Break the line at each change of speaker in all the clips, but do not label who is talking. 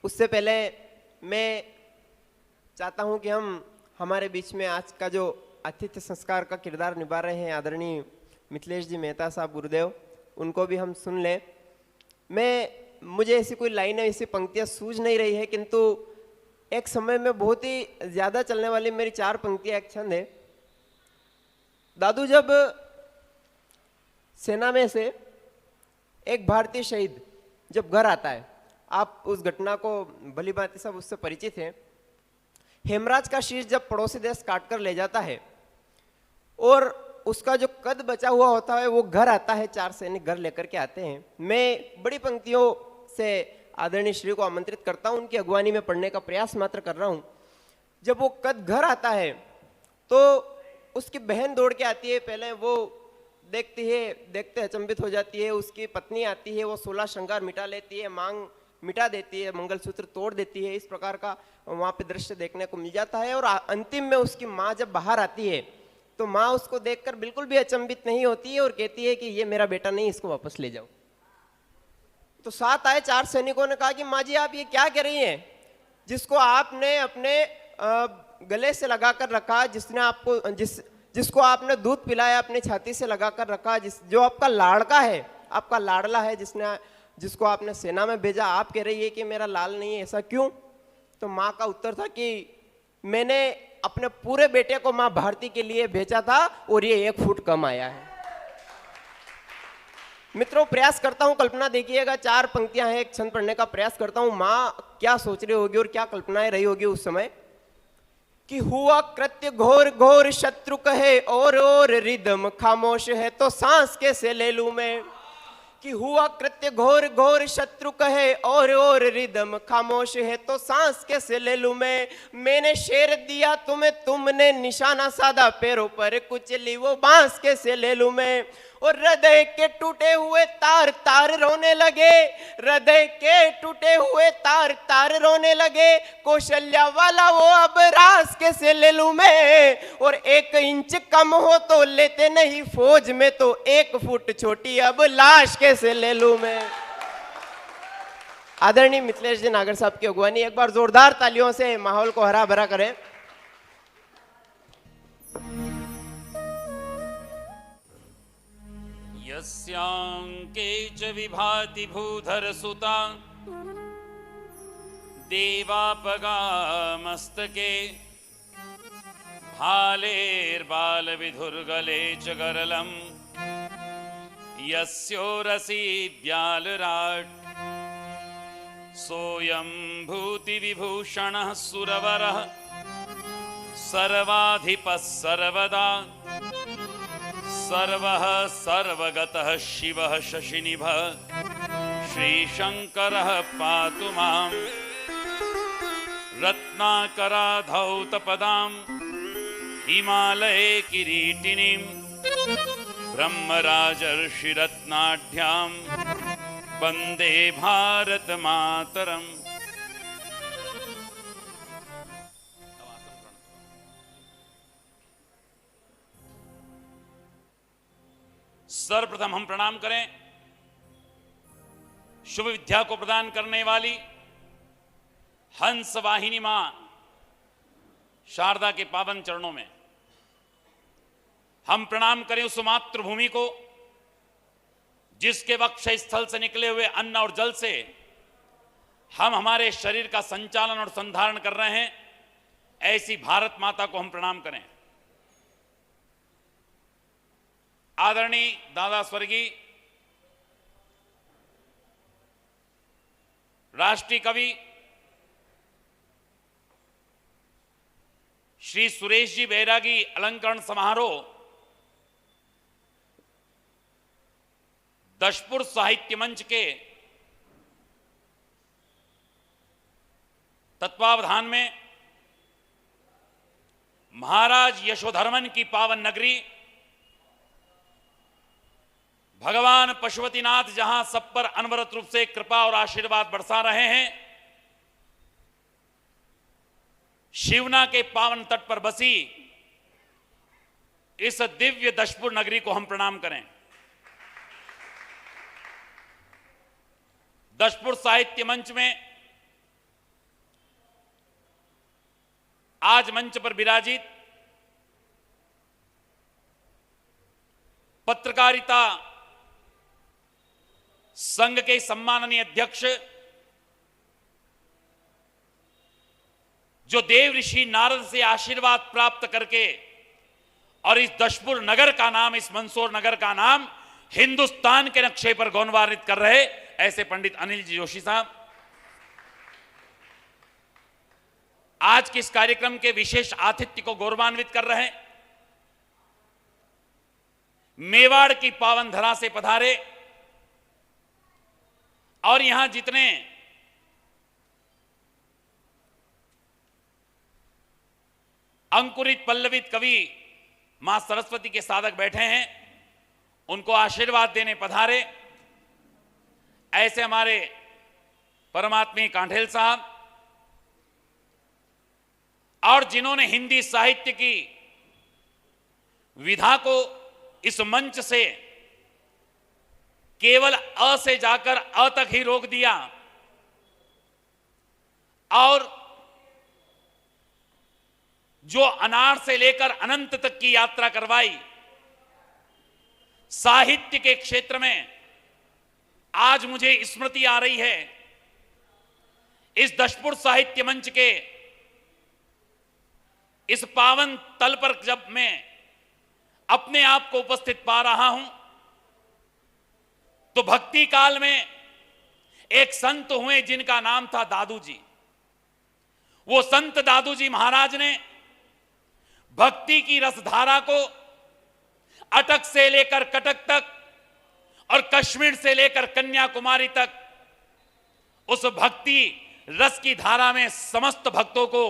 उससे पहले मैं चाहता हूं कि हम हमारे बीच में आज का जो आतिथ्य संस्कार का किरदार निभा रहे हैं आदरणीय मिथिलेश जी मेहता साहब गुरुदेव, उनको भी हम सुन लें। मुझे ऐसी कोई लाइनें ऐसी पंक्तियां सूझ नहीं रही है, किंतु एक समय में बहुत ही ज़्यादा चलने वाली मेरी 4 पंक्तियां एक छंद है। दादू, जब सेना में से एक भारतीय शहीद जब घर आता है, आप उस घटना को भली भांति सब उससे परिचित हैं। हेमराज का शीश जब पड़ोसी देश काट कर ले जाता है और उसका जो कद बचा हुआ होता है वो घर आता है, 4 सैनिक घर लेकर के आते हैं। मैं बड़ी पंक्तियों से आदरणीय श्री को आमंत्रित करता हूं, उनकी अगवानी में पढ़ने का प्रयास मात्र कर रहा हूं। जब वो कद घर आता है तो उसकी बहन दौड़ के आती है, पहले वो देखती है, देखते अचंभित हो जाती है। उसकी पत्नी आती है, वो 16 श्रृंगार मिटा लेती है, मांग मिटा देती है, मंगलसूत्र तोड़ देती है। इस प्रकार का वहां पे दृश्य देखने को मिल जाता है। और अंतिम में उसकी माँ जब बाहर आती है तो माँ उसको देखकर बिल्कुल भी अचंभित नहीं होती है और कहती है कि ये मेरा बेटा नहीं, इसको वापस ले जाओ। तो साथ आए 4 सैनिकों ने कहा कि माँ जी आप ये क्या कह रही हैं, जिसको आपने अपने गले से लगाकर रखा, जिसने आपको जिसको आपने दूध पिलाया, अपने छाती से लगाकर रखा, जो आपका लाड़का है, आपका लाडला है, जिसको आपने सेना में भेजा, आप कह रही है कि मेरा लाल नहीं है, ऐसा क्यों? तो माँ का उत्तर था कि मैंने अपने पूरे बेटे को माँ भारती के लिए भेजा था और ये 1 फुट कम आया है। मित्रों, प्रयास करता हूं, कल्पना देखिएगा, 4 पंक्तियां हैं, एक छंद पढ़ने का प्रयास करता हूं। माँ क्या सोच रही होगी और क्या कल्पनाएं रही होगी उस समय कि हुआ कृत्य घोर घोर शत्रु कहे और रिदम खामोश है तो सांस कैसे ले लूं मैं। कि हुआ कृत्य घोर घोर शत्रु कहे और रिदम खामोश है तो सांस कैसे ले लूं मैं। मैंने शेर दिया तुम्हें, तुमने निशाना साधा, पैरों पर कुचली, वो बांस कैसे ले लूं मैं। और हृदय के टूटे हुए तार तार रोने लगे, हृदय के टूटे हुए तार तार रोने लगे, कौशल्या वाला वो अब रास कैसे ले लूं मैं। और 1 इंच कम हो तो लेते नहीं फौज में, तो 1 फुट छोटी अब लाश कैसे ले लूं मैं। आदरणीय मिथिलेश जी नागर साहब की अगवानी, एक बार जोरदार तालियों से माहौल को हरा भरा करें।
यस्यांके च विभाति भूधर सुता, देवापगा मस्तके, भालेर्बाल विधुर्गले च गरलम, यस्योरसि व्यालराट, सोऽयं भूति विभूषणः सुरवरः, सर्वाधिपः सर्वदा, सर्वः सर्वगतः शिवः शशिनिभः, श्रीशंकरः पातु मां। रत्नाकराधौतपदां हिमालये किरीटिनीं, ब्रह्मराजर्षिरत्नाढ्यां वन्दे भारत मातरम्। सर्वप्रथम हम प्रणाम करें शुभ विद्या को प्रदान करने वाली हंस वाहिनी मां शारदा के पावन चरणों में। हम प्रणाम करें उस मातृभूमि को जिसके वक्ष स्थल से निकले हुए अन्न और जल से हम हमारे शरीर का संचालन और संधारण कर रहे हैं। ऐसी भारत माता को हम प्रणाम करें। आदरणीय दादा स्वर्गीय राष्ट्रीय कवि श्री सुरेश जी बैरागी अलंकरण समारोह दशपुर साहित्य मंच के तत्वावधान में महाराज यशोधर्मन की पावन नगरी भगवान पशुपतिनाथ जहां सब पर अनवरत रूप से कृपा और आशीर्वाद बरसा रहे हैं, शिवना के पावन तट पर बसी इस दिव्य दशपुर नगरी को हम प्रणाम करें। दशपुर साहित्य मंच में आज मंच पर विराजित पत्रकारिता संघ के सम्माननीय अध्यक्ष, जो देव ऋषि नारद से आशीर्वाद प्राप्त करके और इस दशपुर नगर का नाम, इस मंदसौर नगर का नाम हिंदुस्तान के नक्शे पर गौरवान्वित कर रहे, ऐसे पंडित अनिल जी जोशी साहब आज के इस कार्यक्रम के विशेष आतिथ्य को गौरवान्वित कर रहे हैं। मेवाड़ की पावन धरा से पधारे और यहां जितने अंकुरित पल्लवित कवि मां सरस्वती के साधक बैठे हैं, उनको आशीर्वाद देने पधारे, ऐसे हमारे परमात्मी कांठेल साहब और जिन्होंने हिंदी साहित्य की विधा को इस मंच से केवल अ से जाकर अ तक ही रोक दिया और जो अनार से लेकर अनंत तक की यात्रा करवाई, साहित्य के क्षेत्र में आज मुझे स्मृति आ रही है। इस दशपुर साहित्य मंच के इस पावन तल पर जब मैं अपने आप को उपस्थित पा रहा हूं, तो भक्ति काल में एक संत हुए जिनका नाम था दादू जी। वो संत दादू जी महाराज ने भक्ति की रसधारा को अटक से लेकर कटक तक और कश्मीर से लेकर कन्याकुमारी तक उस भक्ति रस की धारा में समस्त भक्तों को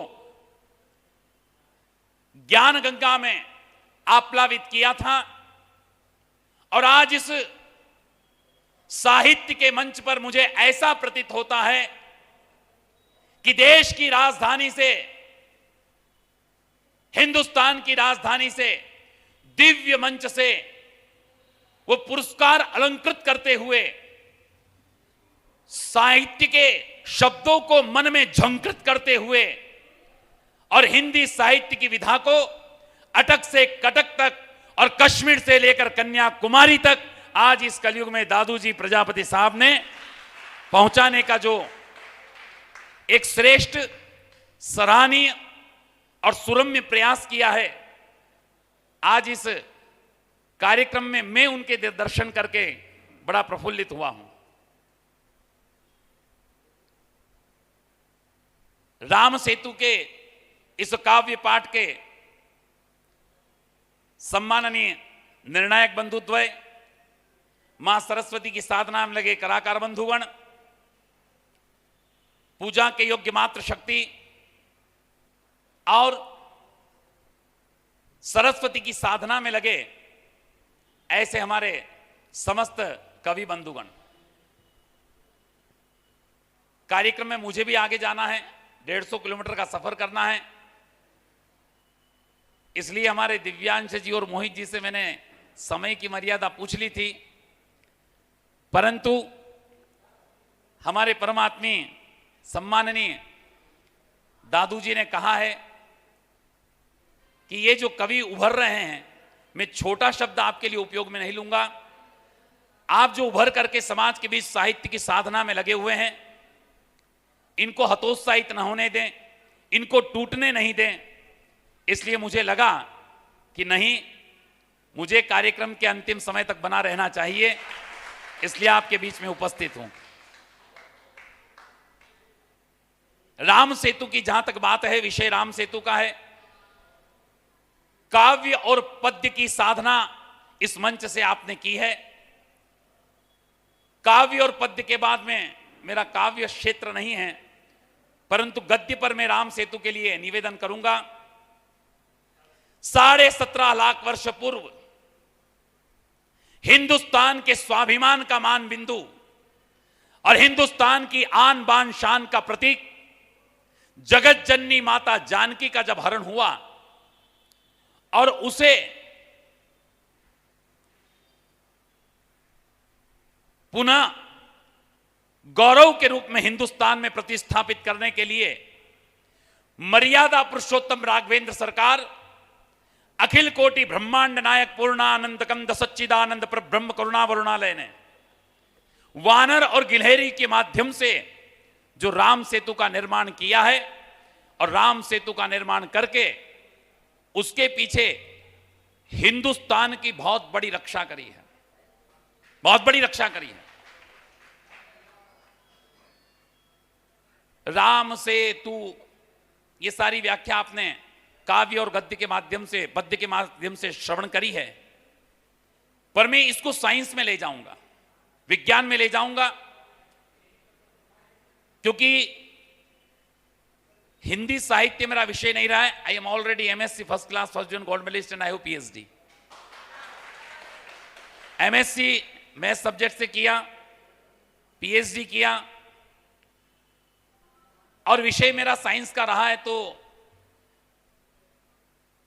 ज्ञान गंगा में आप्लावित किया था। और आज इस साहित्य के मंच पर मुझे ऐसा प्रतीत होता है कि देश की राजधानी से, हिंदुस्तान की राजधानी से, दिव्य मंच से वो पुरस्कार अलंकृत करते हुए साहित्य के शब्दों को मन में झंकृत करते हुए और हिंदी साहित्य की विधा को अटक से कटक तक और कश्मीर से लेकर कन्याकुमारी तक आज इस कलयुग में दादू जी प्रजापति साहब ने पहुंचाने का जो एक श्रेष्ठ, सराहनीय और सुरम्य प्रयास किया है, आज इस कार्यक्रम में मैं उनके दर्शन करके बड़ा प्रफुल्लित हुआ हूं। राम सेतु के इस काव्य पाठ के सम्माननीय निर्णायक बंधुद्वय, मां सरस्वती की साधना में लगे कलाकार बंधुगण, पूजा के योग्य मात्र शक्ति और सरस्वती की साधना में लगे ऐसे हमारे समस्त कवि बंधुगण, कार्यक्रम में मुझे भी आगे जाना है, 150 किलोमीटर का सफर करना है। इसलिए हमारे दिव्यांश जी और मोहित जी से मैंने समय की मर्यादा पूछ ली थी, परंतु हमारे परमात्मी सम्माननीय दादू जी ने कहा है कि ये जो कवि उभर रहे हैं, मैं छोटा शब्द आपके लिए उपयोग में नहीं लूंगा, आप जो उभर करके समाज के बीच साहित्य की साधना में लगे हुए हैं, इनको हतोत्साहित न होने दें, इनको टूटने नहीं दें। इसलिए मुझे लगा कि नहीं, मुझे कार्यक्रम के अंतिम समय तक बना रहना चाहिए, इसलिए आपके बीच में उपस्थित हूं। राम सेतु की जहां तक बात है, विषय राम सेतु का है। काव्य और पद्य की साधना इस मंच से आपने की है। काव्य और पद्य के बाद में मेरा काव्य क्षेत्र नहीं है, परंतु गद्य पर मैं राम सेतु के लिए निवेदन करूंगा। 17.5 लाख वर्ष पूर्व हिंदुस्तान के स्वाभिमान का मान बिंदु और हिंदुस्तान की आन बान शान का प्रतीक जगत जननी माता जानकी का जब हरण हुआ और उसे पुनः गौरव के रूप में हिंदुस्तान में प्रतिस्थापित करने के लिए मर्यादा पुरुषोत्तम राघवेंद्र सरकार अखिल कोटि ब्रह्मांड नायक पूर्णानंद कंद सच्चिदानंद पर ब्रह्म करुणा वरुणालय ने वानर और गिलहरी के माध्यम से जो राम सेतु का निर्माण किया है और राम सेतु का निर्माण करके उसके पीछे हिंदुस्तान की बहुत बड़ी रक्षा करी है, बहुत बड़ी रक्षा करी है। राम सेतु, ये सारी व्याख्या आपने काव्य और गद्य के माध्यम से, पद्य के माध्यम से श्रवण करी है, पर मैं इसको साइंस में ले जाऊंगा, विज्ञान में ले जाऊंगा, क्योंकि हिंदी साहित्य मेरा विषय नहीं रहा है। I am already MSc first class first division gold medallist and I have PhD. MSc math subject से किया, पीएचडी किया, और विषय मेरा साइंस का रहा है। तो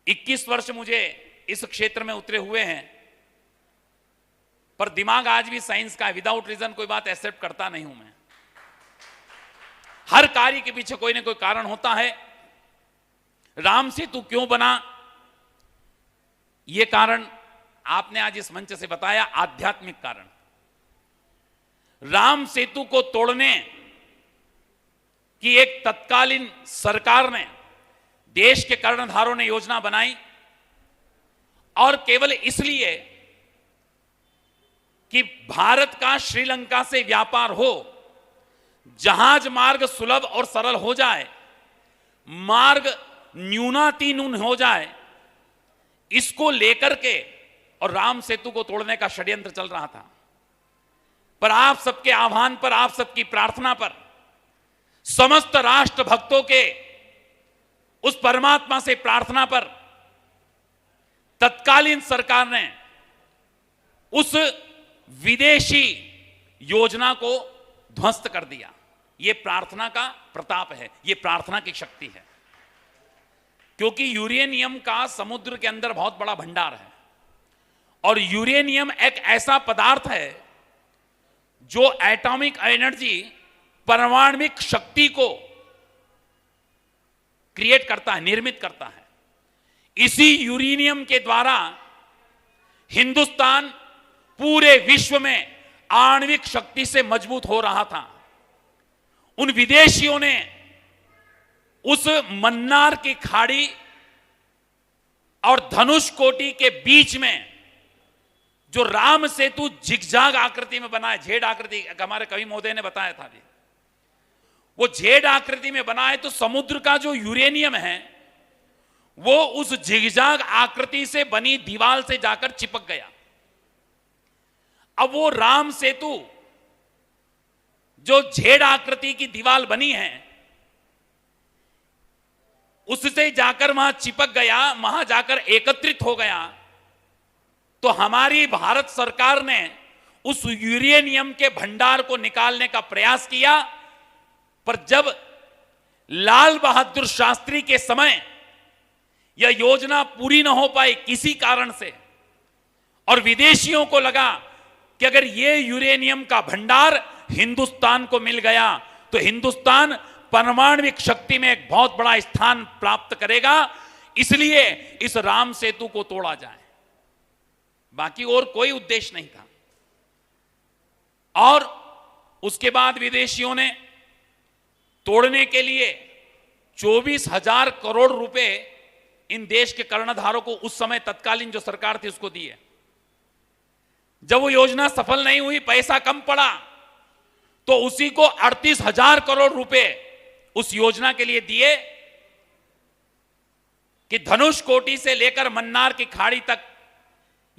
21 वर्ष मुझे इस क्षेत्र में उतरे हुए हैं, पर दिमाग आज भी साइंस का है। विदाउट रीजन कोई बात एक्सेप्ट करता नहीं हूं मैं। हर कार्य के पीछे कोई ना कोई कारण होता है। राम सेतु क्यों बना, यह कारण आपने आज इस मंच से बताया, आध्यात्मिक कारण। राम सेतु को तोड़ने की एक तत्कालीन सरकार ने, देश के कर्णधारों ने योजना बनाई, और केवल इसलिए कि भारत का श्रीलंका से व्यापार हो, जहाज मार्ग सुलभ और सरल हो जाए, मार्ग न्यूनातिन्यून हो जाए, इसको लेकर के और राम सेतु को तोड़ने का षड्यंत्र चल रहा था। पर आप सबके आह्वान पर, आप सबकी प्रार्थना पर, समस्त राष्ट्र भक्तों के उस परमात्मा से प्रार्थना पर तत्कालीन सरकार ने उस विदेशी योजना को ध्वस्त कर दिया। यह प्रार्थना का प्रताप है, यह प्रार्थना की शक्ति है, क्योंकि यूरेनियम का समुद्र के अंदर बहुत बड़ा भंडार है, और यूरेनियम एक ऐसा पदार्थ है जो एटॉमिक एनर्जी, परमाणुविक शक्ति को क्रिएट करता है, निर्मित करता है। इसी यूरेनियम के द्वारा हिंदुस्तान पूरे विश्व में आणविक शक्ति से मजबूत हो रहा था। उन विदेशियों ने उस मन्नार की खाड़ी और धनुषकोटि के बीच में जो राम सेतु जिगजाग आकृति में बना है, जेड आकृति, हमारे कवि महोदय ने बताया था जी, वो जेड आकृति में बना है। तो समुद्र का जो यूरेनियम है वो उस जिगजाग आकृति से बनी दीवार से जाकर चिपक गया। अब वो राम सेतु जो जेड आकृति की दीवार बनी है, उससे जाकर वहां चिपक गया, वहां जाकर एकत्रित हो गया। तो हमारी भारत सरकार ने उस यूरेनियम के भंडार को निकालने का प्रयास किया, पर जब लाल बहादुर शास्त्री के समय यह योजना पूरी न हो पाई किसी कारण से, और विदेशियों को लगा कि अगर यह यूरेनियम का भंडार हिंदुस्तान को मिल गया तो हिंदुस्तान परमाणुविक शक्ति में एक बहुत बड़ा स्थान प्राप्त करेगा, इसलिए इस राम सेतु को तोड़ा जाए। बाकी और कोई उद्देश्य नहीं था। और उसके बाद विदेशियों ने तोड़ने के लिए 24,000 करोड़ रुपए इन देश के कर्णधारों को, उस समय तत्कालीन जो सरकार थी, उसको दिए। जब वो योजना सफल नहीं हुई, पैसा कम पड़ा, तो उसी को 38,000 करोड़ रुपए उस योजना के लिए दिए कि धनुषकोटि से लेकर मन्नार की खाड़ी तक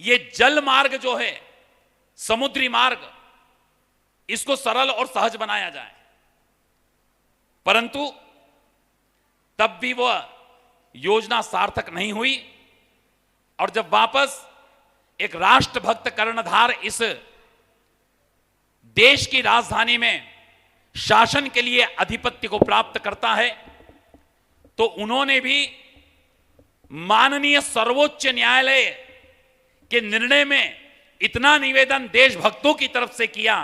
ये जल मार्ग जो है, समुद्री मार्ग, इसको सरल और सहज बनाया जाए। परंतु तब भी वह योजना सार्थक नहीं हुई, और जब वापस एक राष्ट्रभक्त कर्णधार इस देश की राजधानी में शासन के लिए आधिपत्य को प्राप्त करता है, तो उन्होंने भी माननीय सर्वोच्च न्यायालय के निर्णय में इतना निवेदन देशभक्तों की तरफ से किया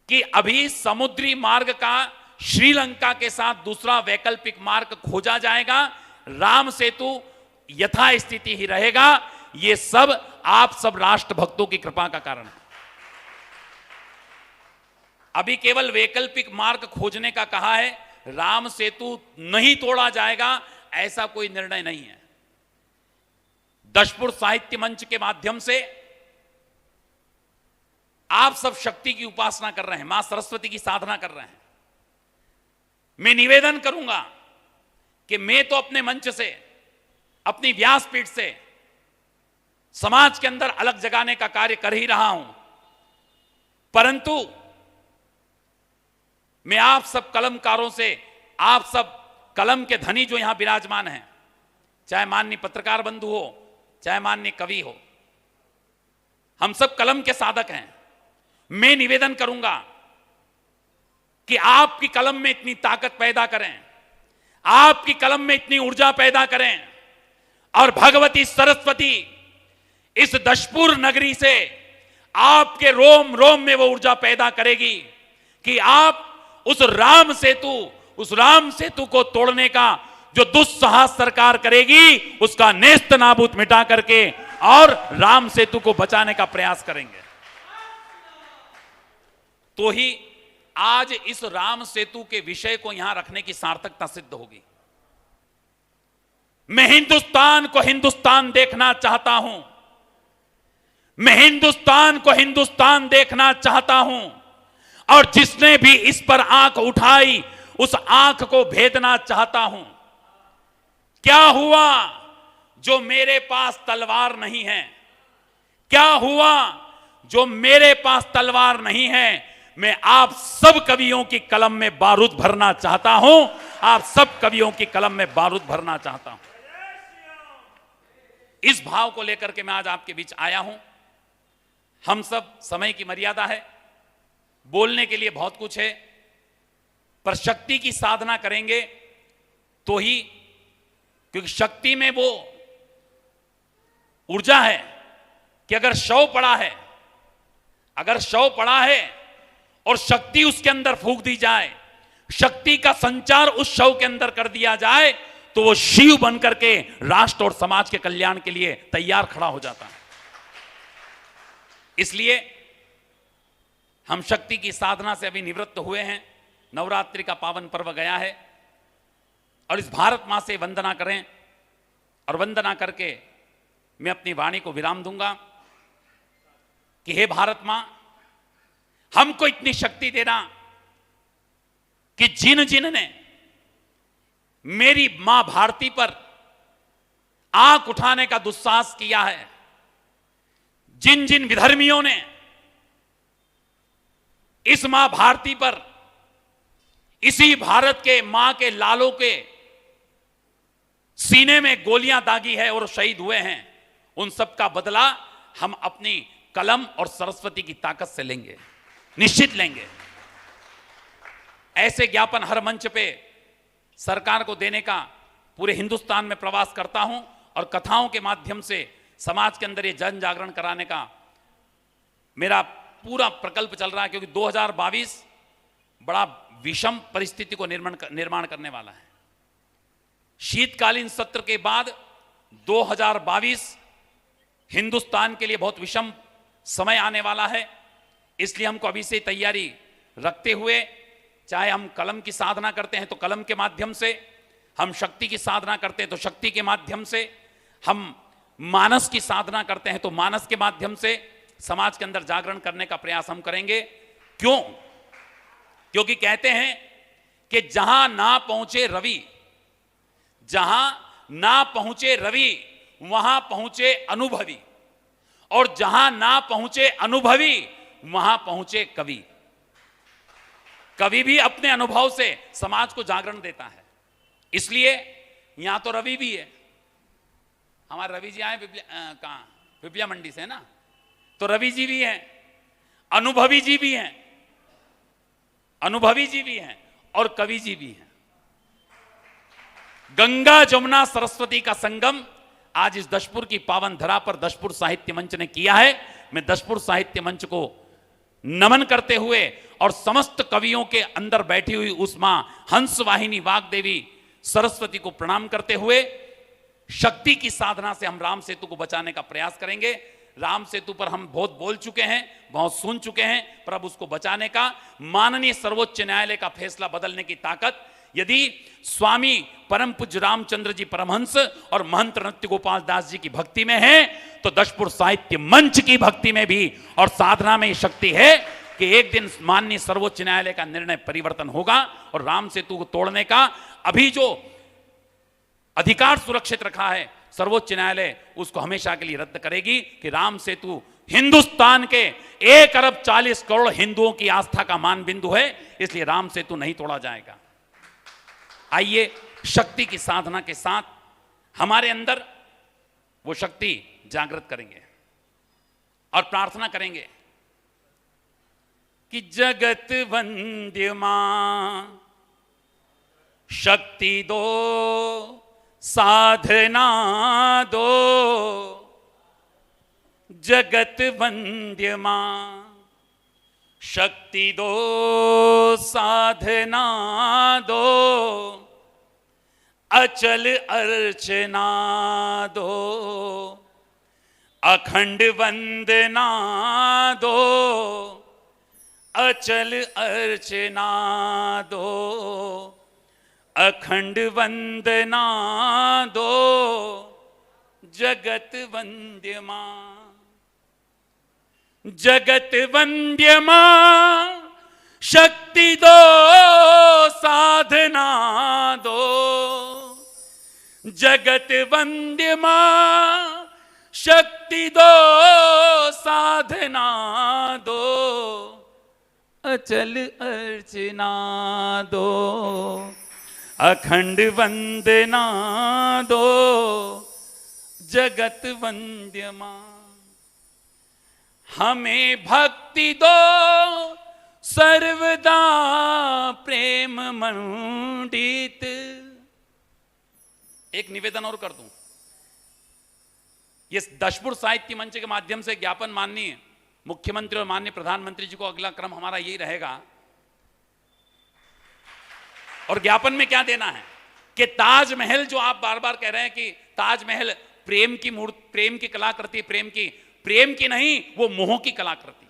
कि अभी समुद्री मार्ग का श्रीलंका के साथ दूसरा वैकल्पिक मार्ग खोजा जाएगा, राम सेतु यथास्थिति ही रहेगा। ये सब आप सब राष्ट्रभक्तों की कृपा का कारण है। अभी केवल वैकल्पिक मार्ग खोजने का कहा है, राम सेतु नहीं तोड़ा जाएगा ऐसा कोई निर्णय नहीं है। दशपुर साहित्य मंच के माध्यम से आप सब शक्ति की उपासना कर रहे हैं, मां सरस्वती की साधना कर रहे हैं। मैं निवेदन करूंगा कि मैं तो अपने मंच से, अपनी व्यासपीठ से समाज के अंदर अलग जगाने का कार्य कर ही रहा हूं, परंतु मैं आप सब कलमकारों से, आप सब कलम के धनी जो यहां विराजमान हैं, चाहे माननीय पत्रकार बंधु हो, चाहे माननीय कवि हो, हम सब कलम के साधक हैं। मैं निवेदन करूंगा कि आपकी कलम में इतनी ताकत पैदा करें, आपकी कलम में इतनी ऊर्जा पैदा करें, और भगवती सरस्वती इस दशपुर नगरी से आपके रोम रोम में वो ऊर्जा पैदा करेगी कि आप उस राम सेतु को तोड़ने का जो दुस्साहस सरकार करेगी, उसका नेस्त नाबूद मिटा करके और राम सेतु को बचाने का प्रयास करेंगे। तो ही आज इस राम सेतु के विषय को यहां रखने की सार्थकता सिद्ध होगी। मैं हिंदुस्तान को हिंदुस्तान देखना चाहता हूं, मैं हिंदुस्तान को हिंदुस्तान देखना चाहता हूं, और जिसने भी इस पर आंख उठाई उस आंख को भेदना चाहता हूं। क्या हुआ जो मेरे पास तलवार नहीं है? क्या हुआ जो मेरे पास तलवार नहीं है? मैं आप सब कवियों की कलम में बारूद भरना चाहता हूं, आप सब कवियों की कलम में बारूद भरना चाहता हूं। इस भाव को लेकर के मैं आज आपके बीच आया हूं। हम सब, समय की मर्यादा है, बोलने के लिए बहुत कुछ है, पर शक्ति की साधना करेंगे तो ही, क्योंकि शक्ति में वो ऊर्जा है कि अगर शव पड़ा है, अगर शव पड़ा है और शक्ति उसके अंदर फूंक दी जाए, शक्ति का संचार उस शव के अंदर कर दिया जाए, तो वो शिव बनकर के राष्ट्र और समाज के कल्याण के लिए तैयार खड़ा हो जाता है। इसलिए हम शक्ति की साधना से अभी निवृत्त हुए हैं। नवरात्रि का पावन पर्व गया है और इस भारत मां से वंदना करें, और वंदना करके मैं अपनी वाणी को विराम दूंगा कि हे भारत मां, हमको इतनी शक्ति देना कि जिन जिन ने मेरी मां भारती पर आंख उठाने का दुस्साहस किया है, जिन जिन विधर्मियों ने इस मां भारती पर, इसी भारत के मां के लालों के सीने में गोलियां दागी है और शहीद हुए हैं, उन सब का बदला हम अपनी कलम और सरस्वती की ताकत से लेंगे, निश्चित लेंगे। ऐसे ज्ञापन हर मंच पे सरकार को देने का पूरे हिंदुस्तान में प्रवास करता हूं, और कथाओं के माध्यम से समाज के अंदर ये जन जागरण कराने का मेरा पूरा प्रकल्प चल रहा है, क्योंकि 2022 बड़ा विषम परिस्थिति को निर्माण करने वाला है। शीतकालीन सत्र के बाद 2022 हिंदुस्तान के लिए बहुत विषम समय आने वाला है। इसलिए हमको अभी से तैयारी रखते हुए, चाहे हम कलम की साधना करते हैं तो कलम के माध्यम से, हम शक्ति की साधना करते हैं तो शक्ति के माध्यम से, हम मानस की साधना करते हैं तो मानस के माध्यम से समाज के अंदर जागरण करने का प्रयास हम करेंगे। क्यों? क्योंकि कहते हैं कि जहां ना पहुंचे रवि, जहां ना पहुंचे रवि वहां पहुंचे अनुभवी, और जहां ना पहुंचे अनुभवी वहां पहुंचे कवि। कवि भी अपने अनुभव से समाज को जागरण देता है। इसलिए यहां तो रवि भी है, हमारे रवि जी आए कहां, पिपलिया मंडी से, है ना, तो रवि जी भी हैं, अनुभवी जी भी हैं, अनुभवी जी भी हैं और कवि जी भी हैं। गंगा जमुना सरस्वती का संगम आज इस दशपुर की पावन धरा पर दशपुर साहित्य मंच ने किया है। मैं दशपुर साहित्य मंच को नमन करते हुए और समस्त कवियों के अंदर बैठी हुई उस मां हंस वाहिनी वाग्देवी सरस्वती को प्रणाम करते हुए शक्ति की साधना से हम राम सेतु को बचाने का प्रयास करेंगे। राम सेतु पर हम बहुत बोल चुके हैं, बहुत सुन चुके हैं, पर अब उसको बचाने का माननीय सर्वोच्च न्यायालय का फैसला बदलने की ताकत यदि स्वामी परम पूज्य रामचंद्र जी परमहंस और महंत नृत्य गोपाल दास जी की भक्ति में है, तो दशपुर साहित्य मंच की भक्ति में भी और साधना में शक्ति है कि एक दिन माननीय सर्वोच्च न्यायालय का निर्णय परिवर्तन होगा और राम सेतु को तोड़ने का अभी जो अधिकार सुरक्षित रखा है सर्वोच्च न्यायालय उसको हमेशा के लिए रद्द करेगी कि राम सेतु हिंदुस्तान के 1 अरब 40 करोड़ हिंदुओं की आस्था का मान बिंदु है, इसलिए राम सेतु नहीं तोड़ा जाएगा। आइए शक्ति की साधना के साथ हमारे अंदर वो शक्ति जागृत करेंगे और प्रार्थना करेंगे कि जगत वंद्य मां शक्ति दो, साधना दो, जगत वंद्य मां शक्ति दो, साधना दो, अचल अर्चना दो, अखंड वंदना दो, अचल अर्चना दो, अखंड वंदना दो, जगत वंद्य मां, जगत वंद्य मां शक्ति दो, साधना दो, जगत वंद्य मां शक्ति दो, साधना दो, अचल अर्चना दो, अखंड वंदना दो, जगत वंद्य मां हमें भक्ति दो, सर्वदा प्रेम मंडित। एक निवेदन और कर दूं, ये दशपुर साहित्य मंच के माध्यम से ज्ञापन माननीय मुख्यमंत्री और माननीय प्रधानमंत्री जी को अगला क्रम हमारा यही रहेगा। और ज्ञापन में क्या देना है कि ताजमहल जो आप बार बार कह रहे हैं कि ताजमहल प्रेम की मूर्ति, प्रेम की कलाकृति, प्रेम की नहीं, वो मोह की कलाकृति।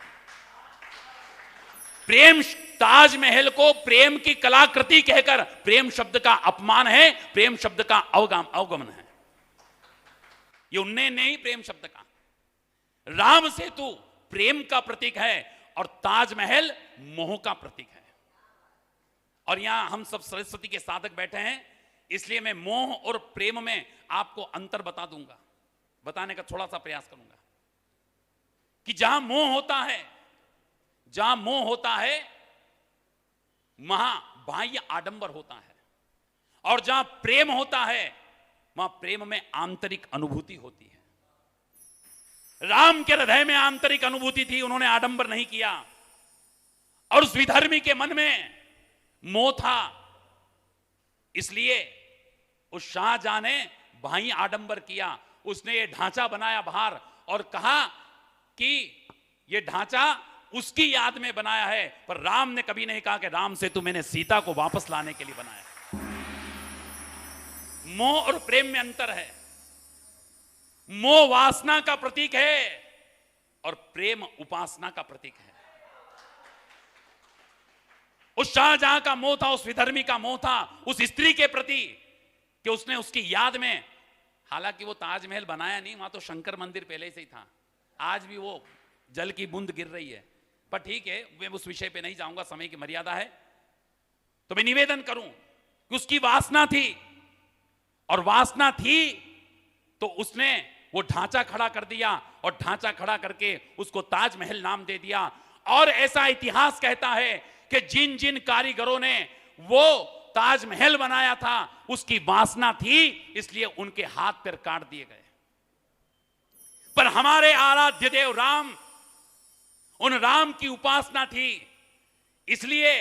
प्रेम, ताजमहल को प्रेम की कलाकृति कहकर प्रेम शब्द का अपमान है, प्रेम शब्द का अवगमन है। ये उन्नयन नहीं प्रेम शब्द का। राम सेतु प्रेम का प्रतीक है और ताजमहल मोह का प्रतीक है। और यहां हम सब सरस्वती के साधक बैठे हैं, इसलिए मैं मोह और प्रेम में आपको अंतर बता दूंगा, बताने का थोड़ा सा प्रयास करूंगा कि जहां मोह होता है वहां बाह्य आडंबर होता है, और जहां प्रेम होता है वहां प्रेम में आंतरिक अनुभूति होती है। राम के हृदय में आंतरिक अनुभूति थी, उन्होंने आडंबर नहीं किया। और उस विधर्मी के मन में मोह था, इसलिए उस शाहजहां ने बाह्य आडंबर किया। उसने ये ढांचा बनाया बाहर और कहा कि ये ढांचा उसकी याद में बनाया है, पर राम ने कभी नहीं कहा कि राम सेतु मैंने सीता को वापस लाने के लिए बनाया। मोह और प्रेम में अंतर है। मोह वासना का प्रतीक है और प्रेम उपासना का प्रतीक है। उस शाहजहां का मोह था, उस विधर्मी का मोह था उस स्त्री के प्रति कि उसने उसकी याद में, हालांकि वो ताजमहल बनाया नहीं, वहां तो शंकर मंदिर पहले से ही था, आज भी वो जल की बूंद गिर रही है, पर ठीक है, मैं उस विषय पे नहीं जाऊंगा, समय की मर्यादा है। तो मैं निवेदन करूं कि उसकी वासना थी, और वासना थी तो उसने वो ढांचा खड़ा कर दिया, और ढांचा खड़ा करके उसको ताजमहल नाम दे दिया। और ऐसा इतिहास कहता है कि जिन जिन कारीगरों ने वो ताजमहल बनाया था उसकी वासना थी, इसलिए उनके हाथ पैर काट दिए गए। पर हमारे आराध्य देव राम, उन राम की उपासना थी, इसलिए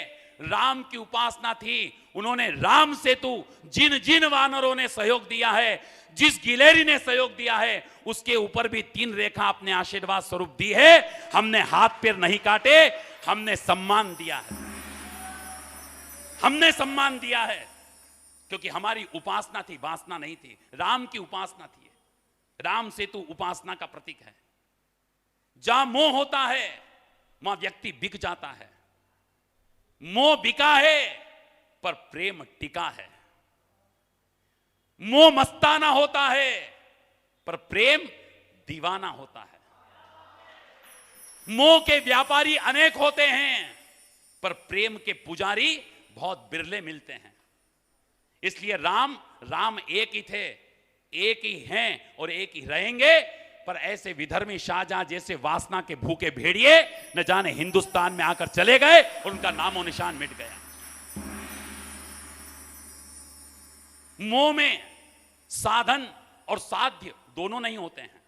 राम की उपासना थी। उन्होंने राम सेतु जिन जिन वानरों ने सहयोग दिया है, जिस गिलेरी ने सहयोग दिया है, उसके ऊपर भी 3 रेखा अपने आशीर्वाद स्वरूप दी है। हमने हाथ पैर नहीं काटे, हमने सम्मान दिया है, हमने सम्मान दिया है, क्योंकि हमारी उपासना थी, वासना नहीं थी। राम की उपासना थी। राम सेतु उपासना का प्रतीक है। जहां मोह होता है वहां व्यक्ति बिक जाता है। मोह बिका है पर प्रेम टिका है। मोह मस्ताना होता है पर प्रेम दीवाना होता है। मोह के व्यापारी अनेक होते हैं पर प्रेम के पुजारी बहुत बिरले मिलते हैं। इसलिए राम एक ही थे, एक ही हैं और एक ही रहेंगे। पर ऐसे विधर्मी शाहजहां जैसे वासना के भूखे भेड़िए न जाने हिंदुस्तान में आकर चले गए और उनका नामो निशान मिट गया। मोह में साधन और साध्य दोनों नहीं होते हैं।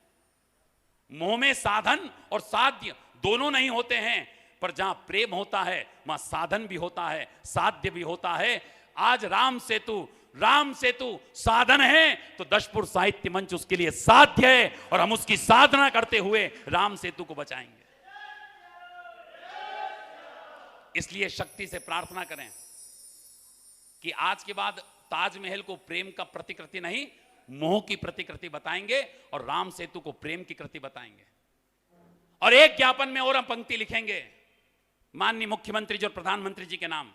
मोह में साधन और साध्य दोनों नहीं होते हैं, पर जहां प्रेम होता है वहां साधन भी होता है, साध्य भी होता है। आज राम सेतु साधन है तो दशपुर साहित्य मंच उसके लिए साध्य है और हम उसकी साधना करते हुए राम सेतु को बचाएंगे। इसलिए शक्ति से प्रार्थना करें कि आज के बाद ताजमहल को प्रेम का प्रतिकृति नहीं, मोह की प्रतिकृति बताएंगे और राम सेतु को प्रेम की कृति बताएंगे। और एक ज्ञापन में और हम पंक्ति लिखेंगे माननीय मुख्यमंत्री जी और प्रधानमंत्री जी के नाम,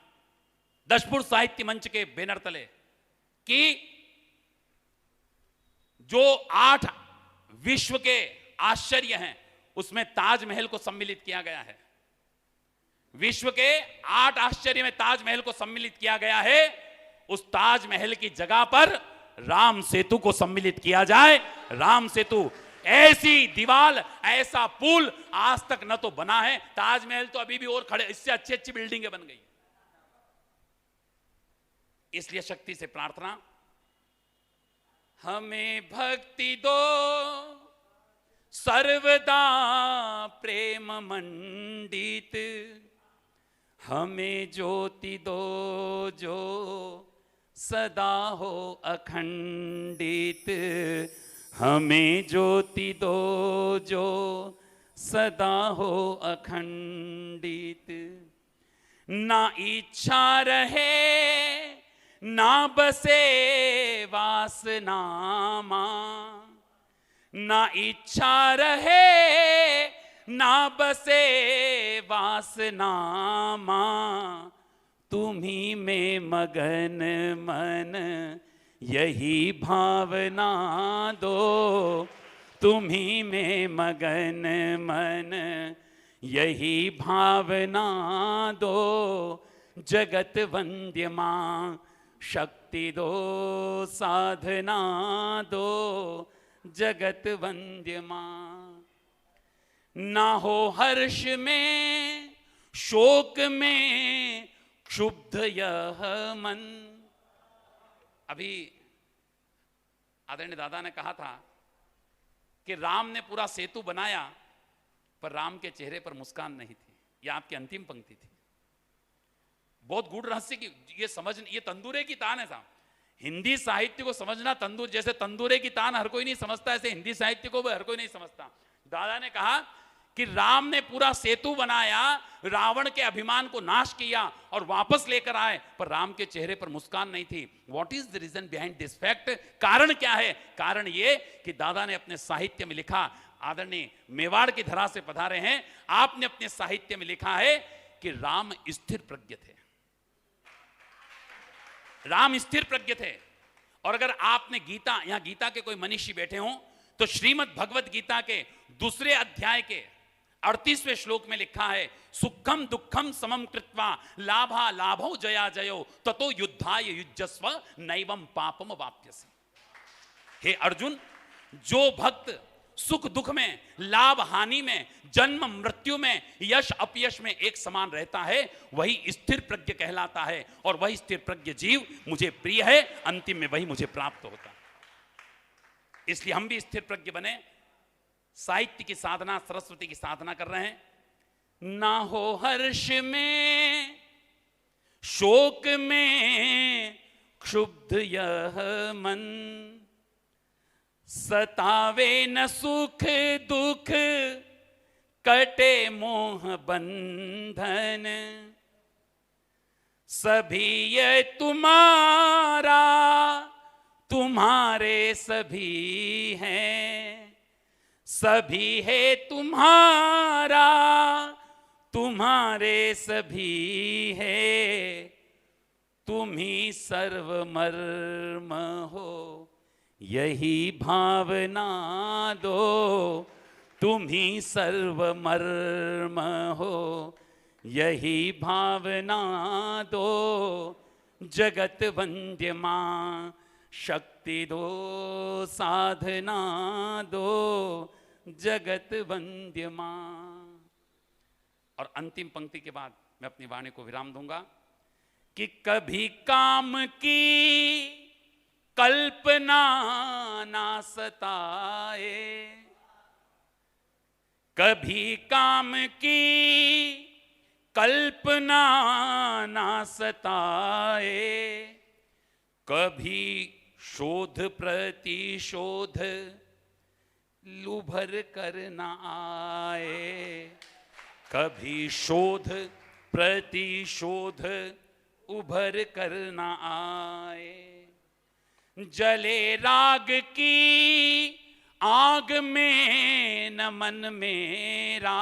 दशपुर साहित्य मंच के बैनर तले, कि जो 8 विश्व के आश्चर्य हैं उसमें ताजमहल को सम्मिलित किया गया है। विश्व के 8 आश्चर्य में ताजमहल को सम्मिलित किया गया है। उस ताजमहल की जगह पर राम सेतु को सम्मिलित किया जाए। राम सेतु ऐसी दीवार, ऐसा पुल आज तक न तो बना है। ताजमहल तो अभी भी और खड़े, इससे अच्छी अच्छी बिल्डिंगें बन गई। इसलिए शक्ति से प्रार्थना, हमें भक्ति दो सर्वदा प्रेम मंडित, हमें ज्योति दो जो सदा हो अखंडित, हमें ज्योति दो जो सदा हो अखंडित। ना इच्छा रहे ना बसे वासना मां, ना इच्छा रहे ना बसे वासना मां, तुम्ही में मगन मन यही भावना दो, तुम्ही में मगन मन यही भावना दो, जगत वंद्य मां शक्ति दो साधना दो, जगत वंद्य मां। ना हो हर्ष में शोक में क्षुब्ध यह मन। अभी आदरणीय दादा ने कहा था कि राम ने पूरा सेतु बनाया पर राम के चेहरे पर मुस्कान नहीं थी। यह आपकी अंतिम पंक्ति थी। बहुत गूढ़ रहस्य की ये समझ, ये तंदूरे की तान है साहब। हिंदी साहित्य को समझना तंदूर, जैसे तंदूरे की तान हर कोई नहीं समझता, ऐसे हिंदी साहित्य को भी हर कोई नहीं समझता। दादा ने कहा कि राम ने पूरा सेतु बनाया, रावण के अभिमान को नाश किया और वापस लेकर आए, पर राम के चेहरे पर मुस्कान नहीं थी। What is the reason behind this fact? कारण क्या है? कारण ये कि दादा ने अपने साहित्य में लिखा, आदरणीय मेवाड़ की धरा से पधारे हैं, आपने अपने साहित्य में लिखा है कि राम स्थिर प्रज्ञ थे। राम स्थिर प्रज्ञ थे। और अगर आपने गीता, यहां गीता के कोई मनीषी बैठे हों तो श्रीमद् भगवत गीता के 2 अध्याय के 38वें श्लोक में लिखा है, सुखम दुखम समम कृत्वा लाभा लाभो जया जयो ततो युद्धाय युज्यस्व नैवम पापम वाप्यसि। हे अर्जुन, जो भक्त सुख दुख में, लाभ हानि में, जन्म मृत्यु में, यश अपयश में एक समान रहता है, वही स्थिर प्रज्ञ कहलाता है। और वही स्थिर प्रज्ञ जीव मुझे प्रिय है, अंतिम में वही मुझे प्राप्त होता है। इसलिए हम भी स्थिर प्रज्ञ बने, साहित्य की साधना, सरस्वती की साधना कर रहे हैं। ना हो हर्ष में शोक में क्षुब्ध यह मन, सतावे न सुख दुख, कटे मोह बंधन। सभी ये तुम्हारा, तुम्हारे सभी हैं, सभी है तुम्हारा, तुम्हारे सभी है। तुम ही सर्वमर्म हो, यही भावना दो। तुम ही सर्वमर्म हो, यही भावना दो। जगत वंद्य मां शक्ति दो, साधना दो, जगत वंद्य मां। और अंतिम पंक्ति के बाद मैं अपनी वाणी को विराम दूंगा कि कभी काम की कल्पना ना सताए, कभी काम की कल्पना ना सताए, कभी शोध प्रतिशोध लुभर कर न आए, कभी शोध प्रतिशोध उभर कर न आए। जले राग की आग में न मन मेरा,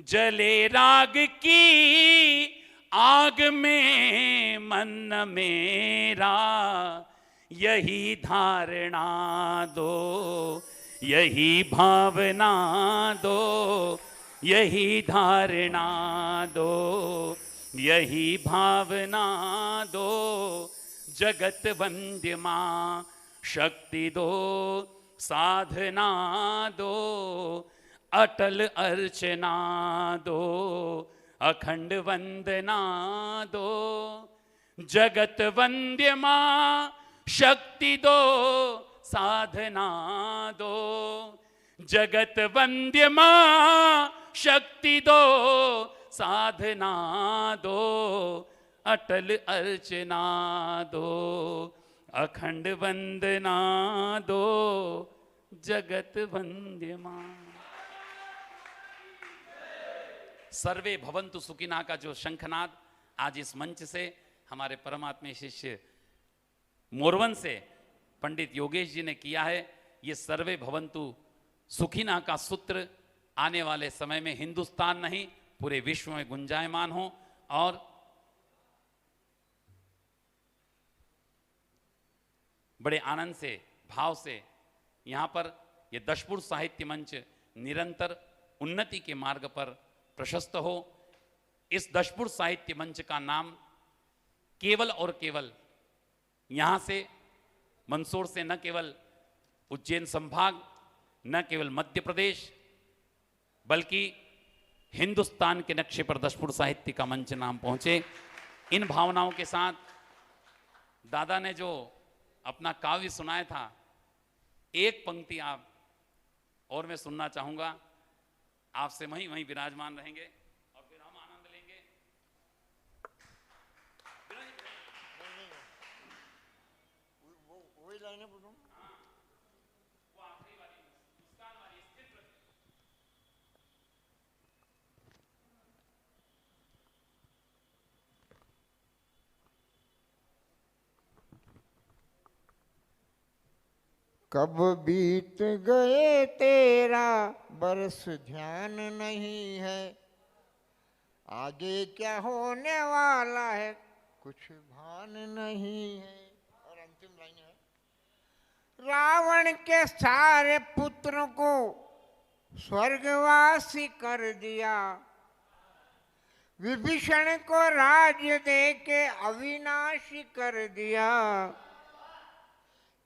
जले राग की आग में मन मेरा। यही धारणा दो, यही भावना दो, यही धारणा दो, यही भावना दो। जगत वंद्य मां शक्ति दो, साधना दो, अटल अर्चना दो, अखंड वंदना दो। जगत वंद्य मां शक्ति दो, साधना दो, जगत वंद्य मां शक्ति दो, साधना दो, अटल अर्चना दो, अखंड वंदना दो, जगत वंद्य मां। सर्वे भवन्तु सुखिना का जो शंखनाद आज इस मंच से हमारे परमात्मा शिष्य मोरवन से पंडित योगेश जी ने किया है, ये सर्वे भवन्तु सुखिना का सूत्र आने वाले समय में हिंदुस्तान नहीं पूरे विश्व में गुंजायमान हो। और बड़े आनंद से भाव से यहाँ पर ये दशपुर साहित्य मंच निरंतर उन्नति के मार्ग पर प्रशस्त हो। इस दशपुर साहित्य मंच का नाम केवल और केवल यहाँ से मंदसौर से न केवल उज्जैन संभाग, न केवल मध्य प्रदेश, बल्कि हिंदुस्तान के नक्शे पर दशपुर साहित्य का मंच नाम पहुँचे। इन भावनाओं के साथ दादा ने जो अपना काव्य सुनाया था, एक पंक्ति आप और मैं सुनना चाहूँगा। आपसे वहीं विराजमान रहेंगे और फिर हम आनंद लेंगे।
वही लाइनें बोलूं।
वो आखिरी वाली मुस्कान वाली स्थिर प्रति।
कब बीत गए तेरा बरस ध्यान नहीं है, आगे क्या होने वाला है कुछ भान नहीं है। और अंतिम लाइन है, रावण के सारे पुत्रों को स्वर्गवासी कर दिया, विभीषण को राज्य दे के अविनाशी कर दिया।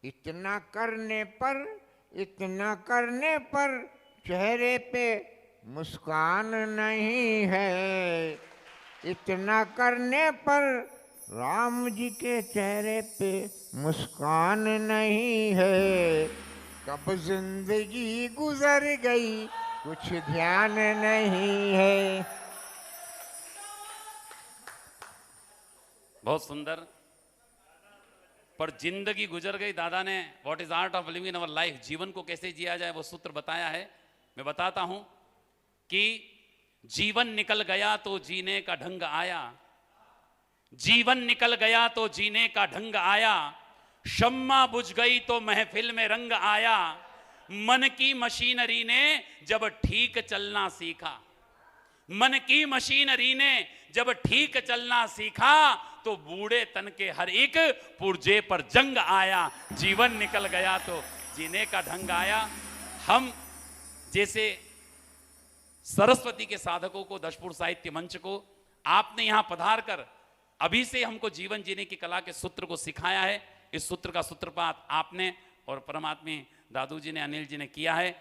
इतना करने पर चेहरे पे मुस्कान नहीं है, इतना करने पर राम जी के चेहरे पे मुस्कान नहीं है। कब जिंदगी गुजर गई कुछ ध्यान नहीं है।
बहुत सुंदर। पर जिंदगी गुजर गई, दादा ने what is art of living in our life, जीवन को कैसे जिया जाए वो सूत्र बताया है। मैं बताता हूं कि जीवन निकल गया तो जीने का ढंग आया, जीवन निकल गया तो जीने का ढंग आया, शम्मा बुझ गई तो महफिल में रंग आया, मन की मशीनरी ने जब ठीक चलना सीखा, मन की मशीनरी ने जब ठीक चलना सीखा तो बूढ़े तन के हर एक पुर्जे पर जंग आया, जीवन निकल गया तो जीने का ढंग आया। हम जैसे सरस्वती के साधकों को, दशपुर साहित्य मंच को आपने यहां पधार कर अभी से हमको जीवन जीने की कला के सूत्र को सिखाया है। इस सूत्र का सूत्रपात आपने और परमात्मी दादू जी ने, अनिल जी ने किया है।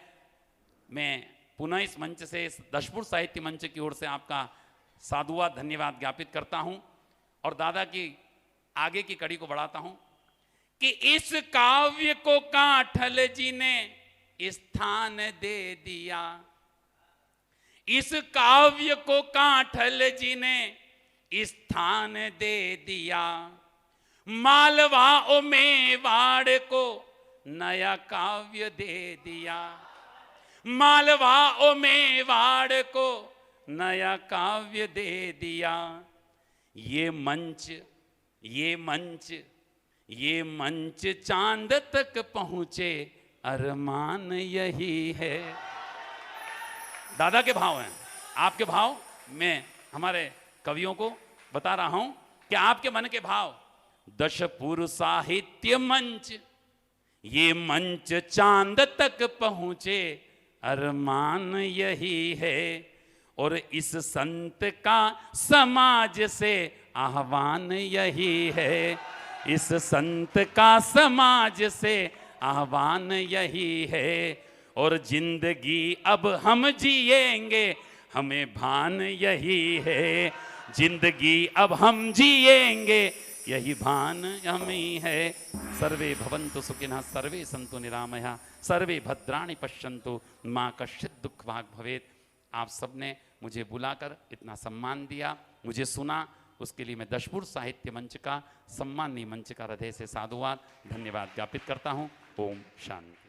मैं पुनः इस मंच से, इस दशपुर साहित्य मंच की ओर से आपका साधुवाद, धन्यवाद ज्ञापित करता हूं और दादा की आगे की कड़ी को बढ़ाता हूं कि इस काव्य को कांठल जी ने स्थान दे दिया, इस काव्य को कांठल जी ने स्थान दे दिया, मालवा और मेवाड़ को नया काव्य दे दिया, मालवा और मेवाड़ को नया काव्य दे दिया। ये मंच, ये मंच, ये मंच चांद तक पहुंचे, अरमान यही है। दादा के भाव हैं, आपके भाव मैं हमारे कवियों को बता रहा हूं कि आपके मन के भाव। दशपुर साहित्य मंच, ये मंच चांद तक पहुंचे, अरमान यही है। और इस संत का समाज से आह्वान यही है, इस संत का समाज से आह्वान यही है। और जिंदगी अब हम जिएंगे, हमें भान यही है, जिंदगी अब हम जिएंगे, यही भान हमें है। सर्वे भवन्तु सुखिनः, सर्वे सन्तु निरामया, सर्वे भद्राणि पश्यन्तु, माँ कश्चित् दुःख भाग् भवेत्। आप सबने मुझे बुलाकर इतना सम्मान दिया, मुझे सुना, उसके लिए मैं दशपुर साहित्य मंच का, सम्माननीय मंच का हृदय से साधुवाद, धन्यवाद ज्ञापित करता हूँ। ओम शांति।